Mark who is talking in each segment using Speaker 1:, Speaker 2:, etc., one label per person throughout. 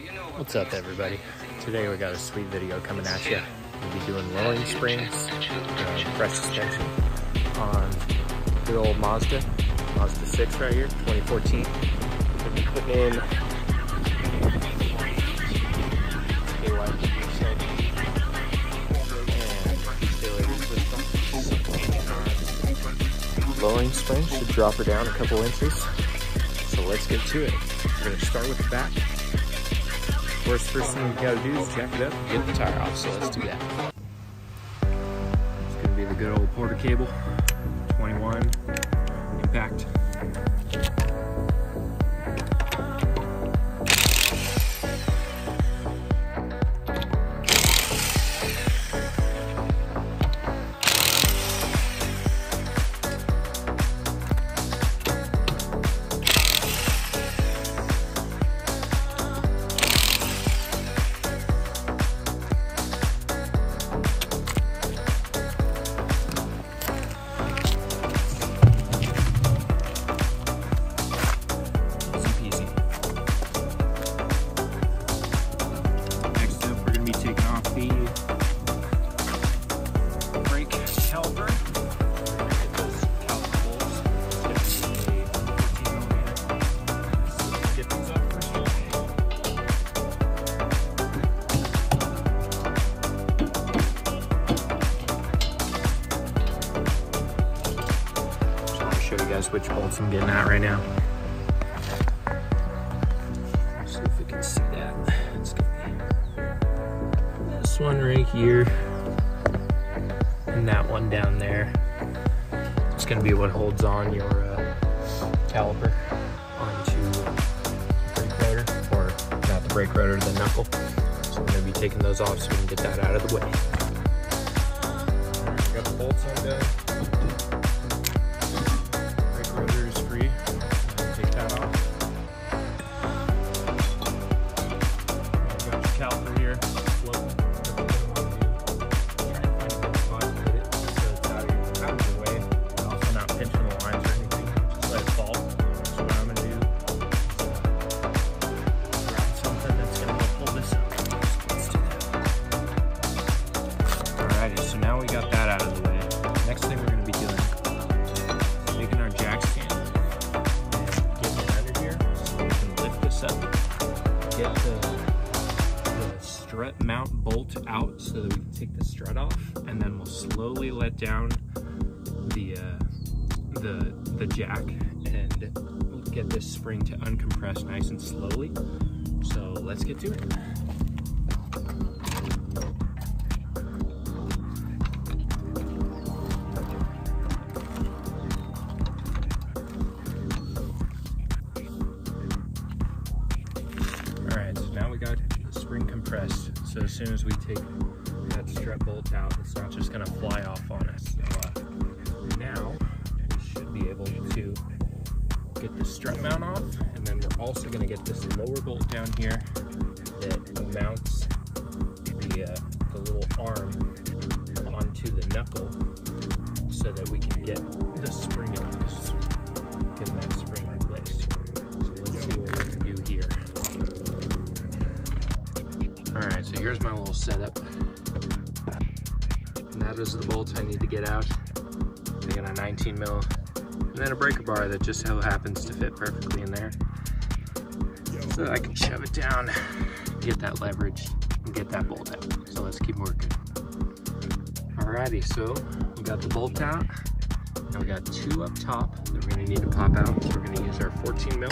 Speaker 1: What's up, everybody? Today we got a sweet video coming at you. We'll be doing lowering springs, fresh suspension on good old Mazda 6 right here, 2014. We'll be putting in lowering spring should drop her down a couple inches. So let's get to it. We're gonna start with the back. Of course, first thing we gotta do is jack it up and get the tire off, so let's do that. It's gonna be the good old Porter cable, 21 impact. Show you guys which bolts I'm getting at right now. Let's see if we can see that. It's gonna be this one right here and that one down there. It's gonna be what holds on your caliper onto the brake rotor, or not the brake rotor, the knuckle. So I'm gonna be taking those off so we can get that out of the way. Alright, got the bolts undone. So now we got that out of the way. Next thing we're going to be doing is taking our jack stand and getting it under here so we can lift this up, get the strut mount bolt out so that we can take the strut off, and then we'll slowly let down the jack and we'll get this spring to uncompress nice and slowly. So let's get to it. Spring compressed, so as soon as we take that strut bolt out, it's not just going to fly off on us. So now we should be able to get the strut mount off, and then we're also going to get this lower bolt down here that mounts the little arm onto the knuckle so that we can get the spring in place, get that spring replaced. So let's see what we can do here. Alright, so here's my little setup. And that is the bolts I need to get out. I got a 19 mil, and then a breaker bar that just so happens to fit perfectly in there. So I can shove it down, get that leverage, and get that bolt out. So let's keep working. Alrighty, so we got the bolt out. Now we got two up top that we're going to need to pop out. So we're going to use our 14 mil.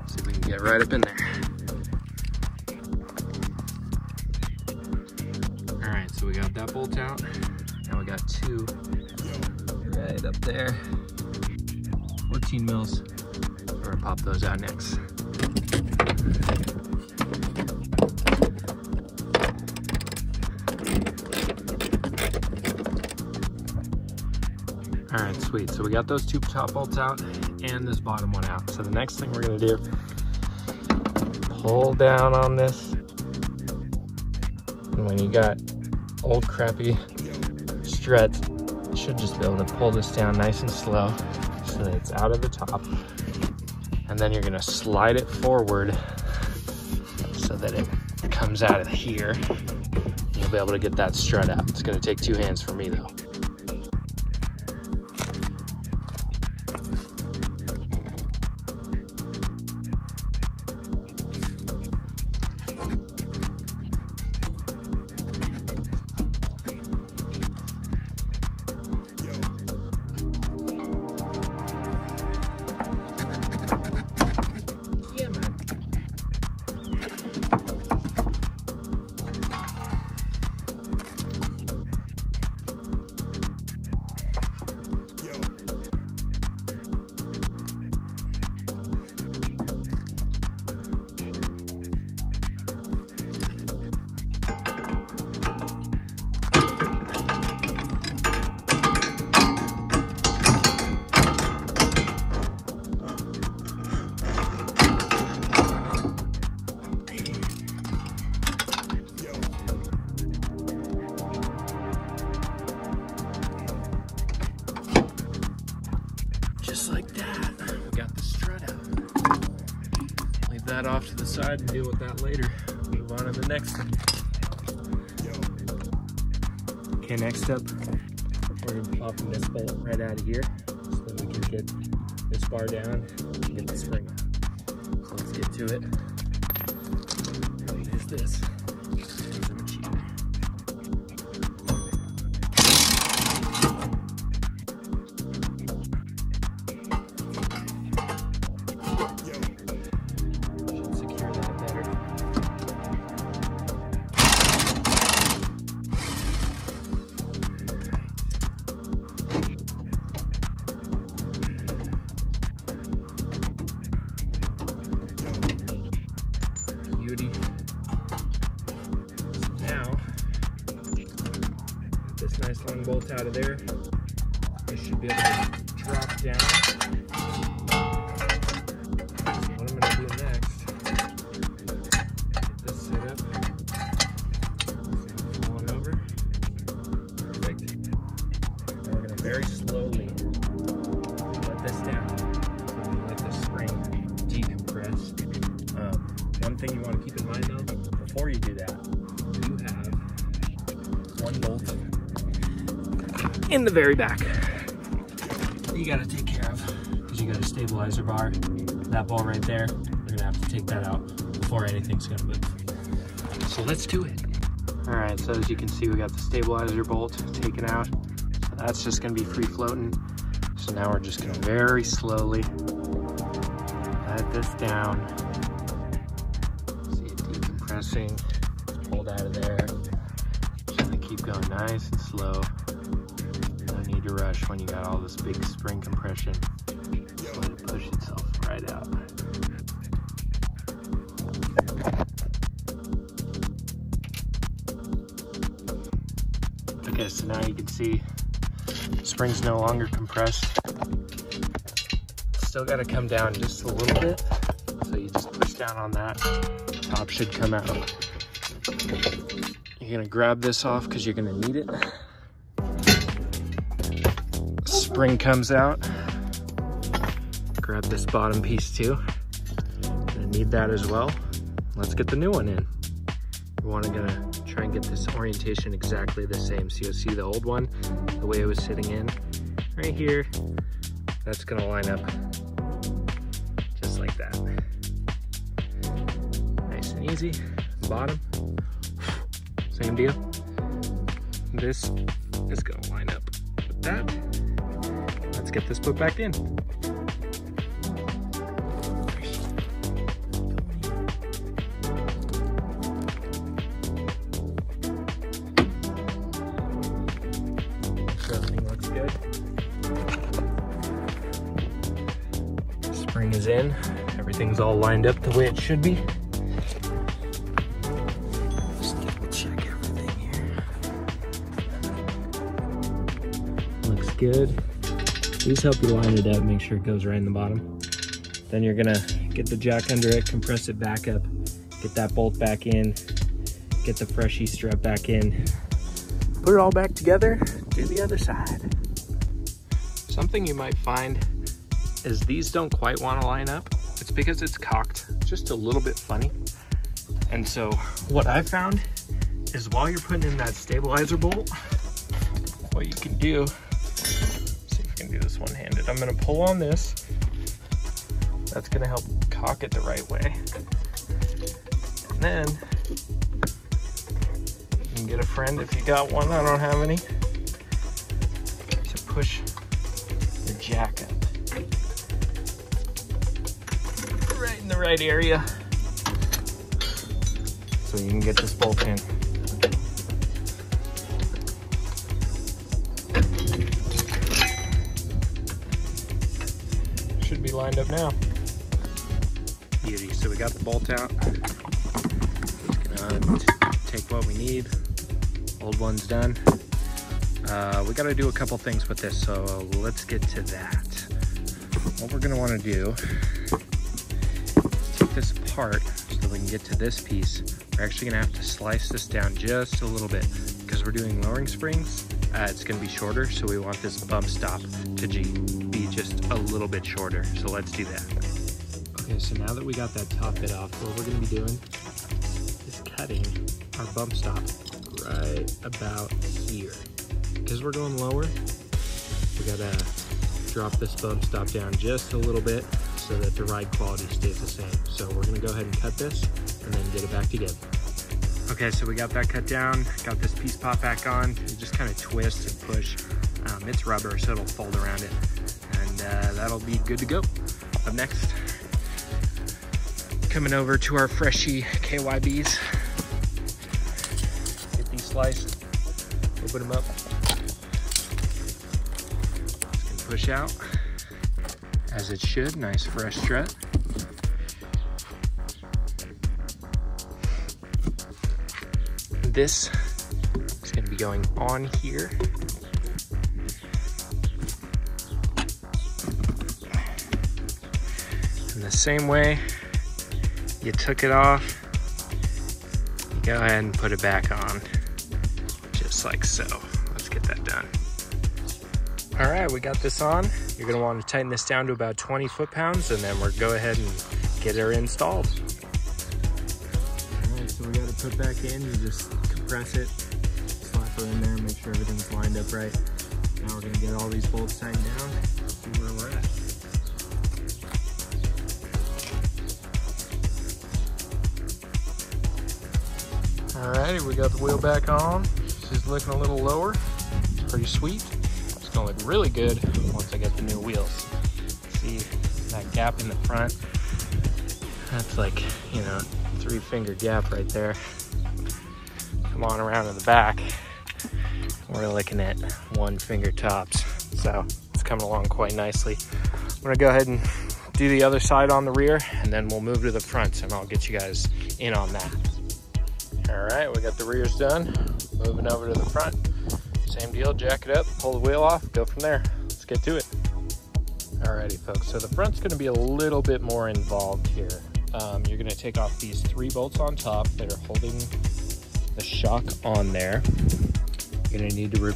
Speaker 1: See if we can get right up in there. Alright, so we got that bolt out. Now we got two right up there. 14 mils. We're gonna pop those out next. Alright, sweet. So we got those two top bolts out and this bottom one out. So the next thing we're gonna do, pull down on this. And when you got old crappy struts, you should just be able to pull this down nice and slow so that it's out of the top. And then you're gonna slide it forward so that it comes out of here. You'll be able to get that strut out. It's gonna take 2 hands for me though. Just like that, we got the strut out. Leave that off to the side and deal with that later. Move on to the next one. Okay, next up, we're gonna be popping this bolt right out of here so that we can get this bar down and get the spring out. So let's get to it. What is this? Beauty. So now, get this nice long bolt out of there. This should be able to drop down. What I'm going to do next, get this set up. Pull it over. Perfect. Now we're going to very slowly let this down. Let the spring decompress. One thing you want to keep in mind though, before you do that, you have one bolt in the very back that you got to take care of because you got a stabilizer bar. That ball right there, we're going to have to take that out before anything's going to move. So let's do it. All right, so as you can see, we got the stabilizer bolt taken out. So that's just going to be free floating. So now we're just going to very slowly let this down. Pressing, pulled out of there. Just gonna keep going nice and slow. No need to rush when you got all this big spring compression. Just let it push itself right out. Okay, so now you can see the spring's no longer compressed. Still gotta come down just a little bit. So you just push down on that. Top should come out. You're gonna grab this off because you're gonna need it. Spring comes out. Grab this bottom piece too. Gonna need that as well. Let's get the new one in. We're gonna try and get this orientation exactly the same. So you'll see the old one, the way it was sitting in, right here. That's gonna line up just like that. Easy. Bottom, same deal. This is gonna line up with that. Let's get this put back in. So everything looks good. Spring is in. Everything's all lined up the way it should be. Good. These help you line it up, make sure it goes right in the bottom. Then you're gonna get the jack under it, compress it back up, get that bolt back in, get the freshy strut back in, put it all back together, do the other side. Something you might find is these don't quite want to line up. It's because it's cocked just a little bit funny. And so what I found is while you're putting in that stabilizer bolt, what you can do, see if I can do this one-handed. I'm gonna pull on this. That's gonna help cock it the right way. And then you can get a friend if you got one. I don't have any. To push the jack up right in the right area, so you can get this bolt in. Should be lined up now. Beauty. So we got the bolt out. Take what we need. Old one's done. We got to do a couple things with this, so let's get to that. What we're going to want to do is take this apart so we can get to this piece. We're actually going to have to slice this down just a little bit because we're doing lowering springs. It's going to be shorter, so we want this bump stop to be just a little bit shorter. So let's do that. Okay, so now that we got that top bit off, what we're going to be doing is cutting our bump stop right about here. Because we're going lower, we got to drop this bump stop down just a little bit so that the ride quality stays the same. So we're going to go ahead and cut this and then get it back together. Okay, so we got that cut down, got this piece pop back on. You just kind of twist and push. It's rubber, so it'll fold around it. And that'll be good to go. Up next, coming over to our freshy KYBs. Get these sliced, open them up. It's gonna push out, as it should, nice fresh strut. This is going to be going on here. And the same way you took it off, you go ahead and put it back on, just like so. Let's get that done. All right, we got this on. You're going to want to tighten this down to about 20 foot-pounds, and then we'll go ahead and get her installed. All right, so we got to put back in. You just compress it, slap her in there, make sure everything's lined up right. Now we're going to get all these bolts tightened down, see where we're at. Alrighty, we got the wheel back on. She's looking a little lower. Pretty sweet. It's going to look really good once I get the new wheels. See that gap in the front? That's like, you know, 3-finger gap right there. Come on around to the back. We're looking at 1-finger tops. So it's coming along quite nicely. I'm gonna go ahead and do the other side on the rear, and then we'll move to the front and I'll get you guys in on that. All right, we got the rears done. Moving over to the front. Same deal, jack it up, pull the wheel off, go from there. Let's get to it. Alrighty folks, so the front's gonna be a little bit more involved here. You're gonna take off these 3 bolts on top that are holding the shock on there. You're gonna need to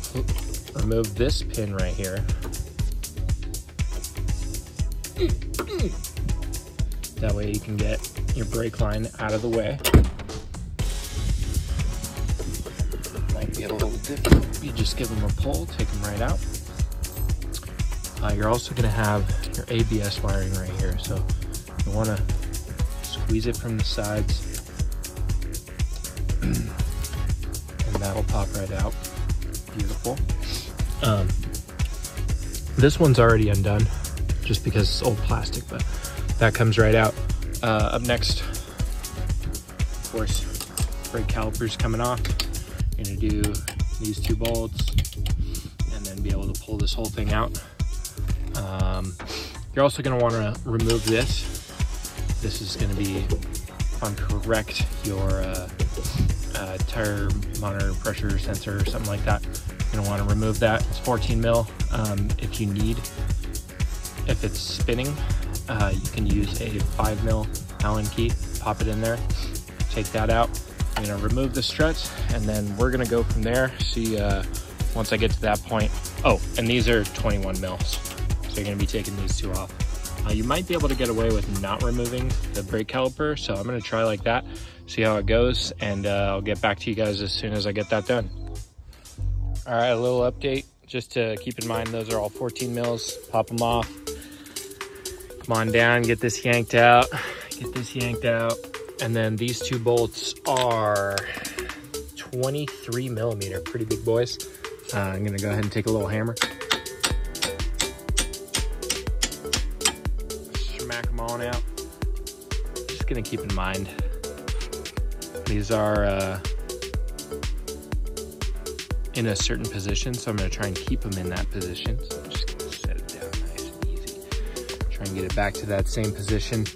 Speaker 1: remove this pin right here. That way you can get your brake line out of the way. Might be a little difficult. You just give them a pull, take them right out. You're also gonna have your ABS wiring right here. So you wanna squeeze it from the sides and that'll pop right out. Beautiful. This one's already undone just because it's old plastic, but that comes right out. Up next, of course, brake calipers coming off. You're gonna do these 2 bolts and then be able to pull this whole thing out. You're also gonna wanna remove this. This is gonna be correct your tire monitor pressure sensor or something like that. You're gonna wanna remove that. It's 14 mil. If you need, if it's spinning, you can use a 5 mil Allen key, pop it in there, take that out. I'm gonna remove the struts and then we're gonna go from there. See, once I get to that point, oh, and these are 21 mils. So you're gonna be taking these 2 off. You might be able to get away with not removing the brake caliper, so I'm gonna try like that, see how it goes, and I'll get back to you guys as soon as I get that done. All right, a little update, just to keep in mind, those are all 14 mils, pop them off. Come on down, get this yanked out, and then these two bolts are 23 millimeter, pretty big boys. I'm gonna go ahead and take a little hammer. Smack them on out. Just gonna keep in mind, these are in a certain position, so I'm gonna try and keep them in that position. So I'm just gonna set it down nice and easy. Try and get it back to that same position.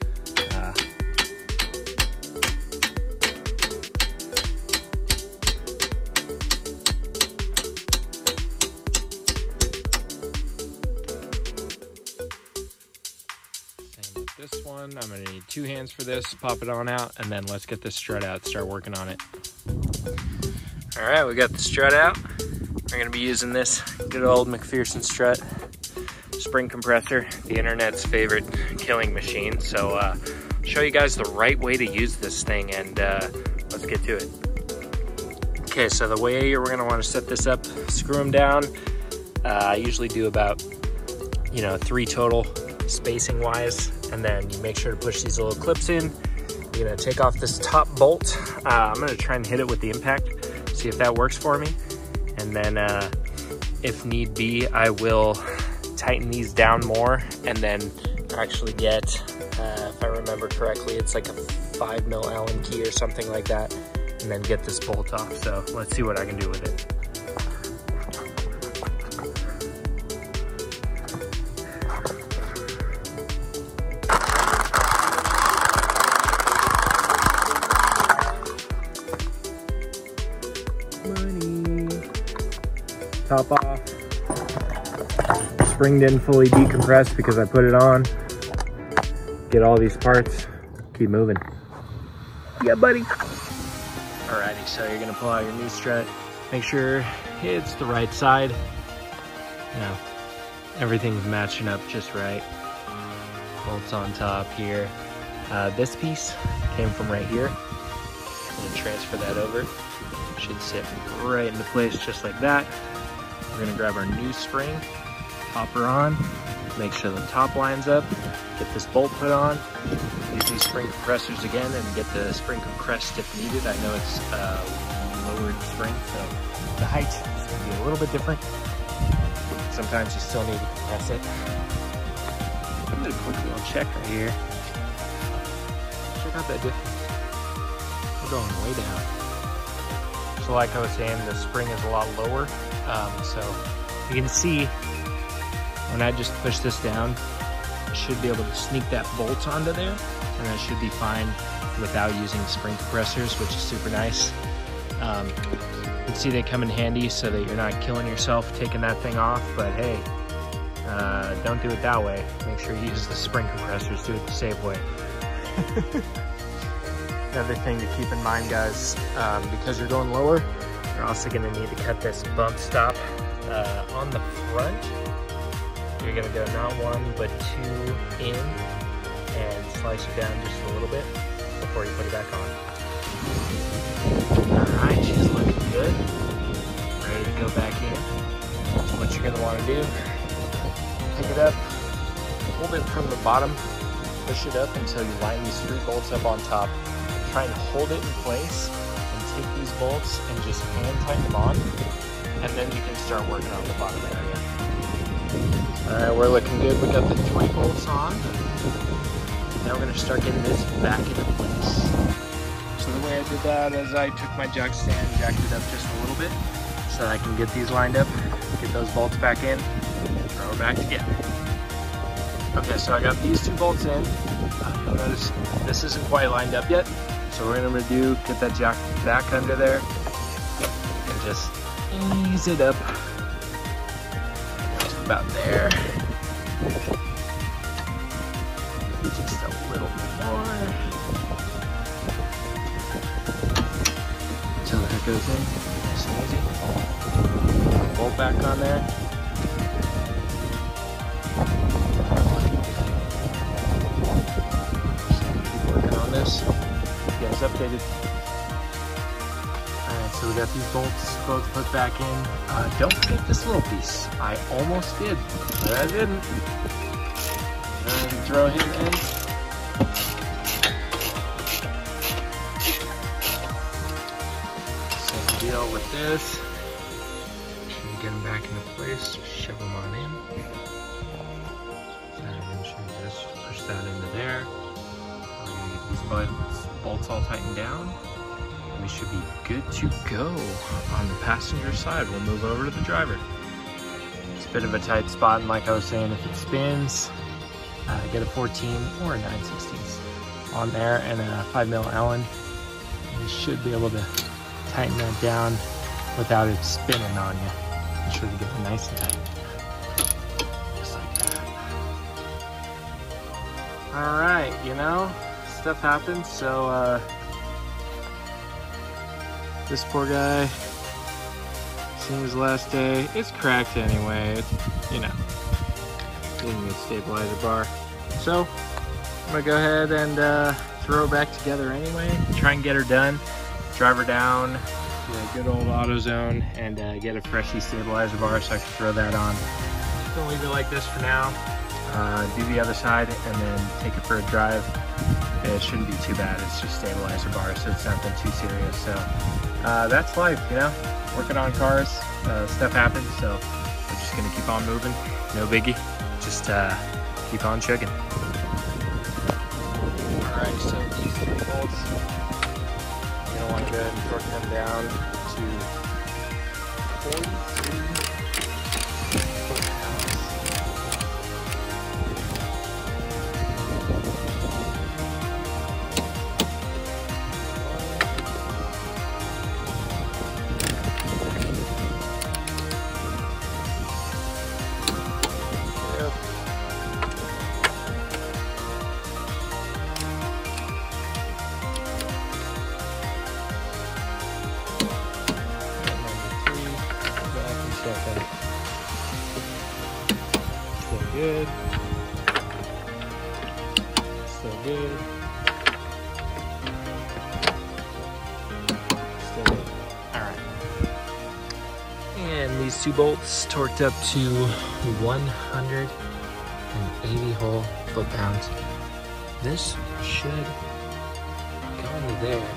Speaker 1: This one, I'm gonna need 2 hands for this, pop it on out, and then let's get this strut out, start working on it. All right, we got the strut out. We're gonna be using this good old McPherson strut spring compressor, the internet's favorite killing machine. So I'll show you guys the right way to use this thing, and let's get to it. Okay, so the way you're gonna wanna set this up, screw them down. I usually do about, 3 total spacing wise, and then you make sure to push these little clips in. You're gonna take off this top bolt. I'm gonna try and hit it with the impact, see if that works for me. And then if need be, I will tighten these down more, and then actually get, if I remember correctly, it's like a 5 mil Allen key or something like that, and then get this bolt off. So let's see what I can do with it. Top off. Spring didn't fully decompress because I put it on. Get all these parts, keep moving. Yeah, buddy. Alrighty, so you're gonna pull out your new strut. Make sure it's the right side. Everything's matching up just right. Bolts on top here. This piece came from right here. I'm gonna transfer that over. Should sit right into place just like that. We're gonna grab our new spring, pop her on, make sure the top lines up, get this bolt put on, use these spring compressors again, and get the spring compressed if needed. I know it's lowered spring, so the height is gonna be a little bit different. Sometimes you still need to compress it. I'm gonna quick little check right here. Check out that difference. We're going way down. So like I was saying, the spring is a lot lower. So you can see when I just push this down, I should be able to sneak that bolt onto there, and that should be fine without using spring compressors, which is super nice. You can see they come in handy so that you're not killing yourself taking that thing off, but hey, don't do it that way. Make sure you use the spring compressors, do it the safe way. Another thing to keep in mind, guys, because you're going lower, you're also going to need to cut this bump stop on the front. You're going to go not 1 but 2 in and slice it down just a little bit before you put it back on. Alright, she's looking good. Ready to go back in. So what you're going to want to do, pick it up, hold it from the bottom, push it up until you line these 3 bolts up on top. Try and hold it in place and take these bolts and just hand tighten them on, and then you can start working on the bottom area. Alright, we're looking good. We got the 3 bolts on. Now we're going to start getting this back into place. So the way I did that is I took my jack stand, jacked it up just a little bit so that I can get these lined up, get those bolts back in, and throw it back together. Okay, so I got these 2 bolts in. You'll notice this isn't quite lined up yet. So what we're gonna do, get that jack back under there and just ease it up just about there. Just a little more until that goes in. Nice and easy. Bolt back on there. you guys updated. Alright, so we got these bolts both put back in. Don't forget this little piece. I almost did, but I didn't. And throw him in. Same deal with this. Get them back into place, just shove them on in. And then just push that into there. We're gonna get these bolts all tightened down. We should be good to go on the passenger side. We'll move over to the driver. It's a bit of a tight spot, and like I was saying, if it spins, get a 14 or a 9/16 on there and a 5mm Allen. You should be able to tighten that down without it spinning on you. Make sure to get it nice and tight. Just like that. Alright, you know, stuff happens, so this poor guy, seeing his last day, it's cracked anyway. It's, you know, didn't get stabilizer bar. So, I'm gonna go ahead and throw it back together anyway. Try and get her done. Drive her down. Yeah, good old AutoZone, and get a freshie stabilizer bar so I can throw that on. Just gonna leave it like this for now. Do the other side and then take it for a drive. It shouldn't be too bad. It's just stabilizer bar, so it's nothing too serious. So that's life, you know. Working on cars, stuff happens. So we're just gonna keep on moving. No biggie. Just keep on chugging. All right, so these 3 bolts. You're gonna want to go ahead and torque them down to 43 foot-pounds. Still good. Still good. Still good. Alright. And these 2 bolts torqued up to 180 whole foot-pounds. This should go into there.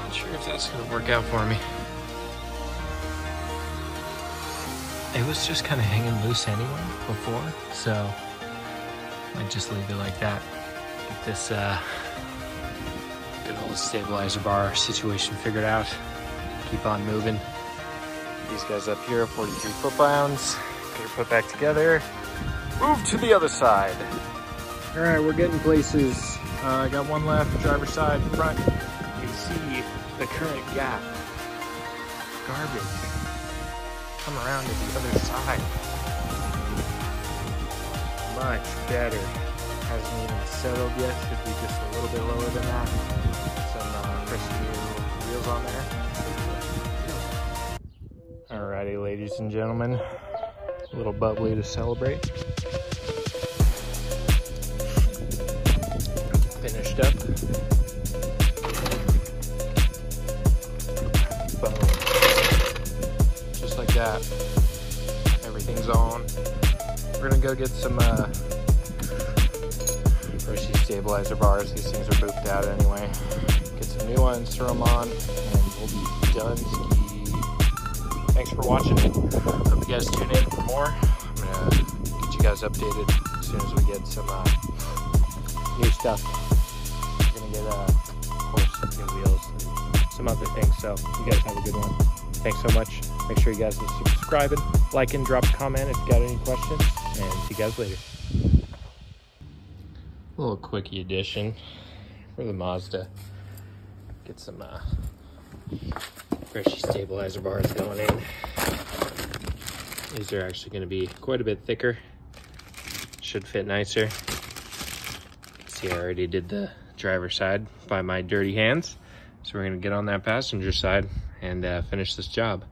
Speaker 1: Not sure if that's gonna work out for me. It was just kind of hanging loose anyway before, so might just leave it like that. Get this good old stabilizer bar situation figured out. Keep on moving. These guys up here, 43 foot-pounds. Get her put back together. Move to the other side. All right, we're getting places. I got one left, driver's side, front. You can see the current gap. Garbage. Come around to the other side. Much better. Hasn't even settled yet. Should be just a little bit lower than that. Some fresh new wheels on there. Alrighty, ladies and gentlemen. A little bubbly to celebrate. Finished up. Boom. Just like that. Everything's on. We're gonna go get some freshie stabilizer bars. These things are booped out anyway. Get some new ones, throw them on, and we'll be done. Thanks for watching. Hope you guys tune in for more. I'm gonna get you guys updated as soon as we get some new stuff. We're gonna get of course new wheels and some other things. So you guys have a good one. Thanks so much. Make sure you guys are subscribing, liking, drop a comment if you got any questions, and see you guys later. A little quickie addition for the Mazda. Get some freshie stabilizer bars going in. These are actually going to be quite a bit thicker. Should fit nicer. You can see I already did the driver's side by my dirty hands. So we're going to get on that passenger side and finish this job.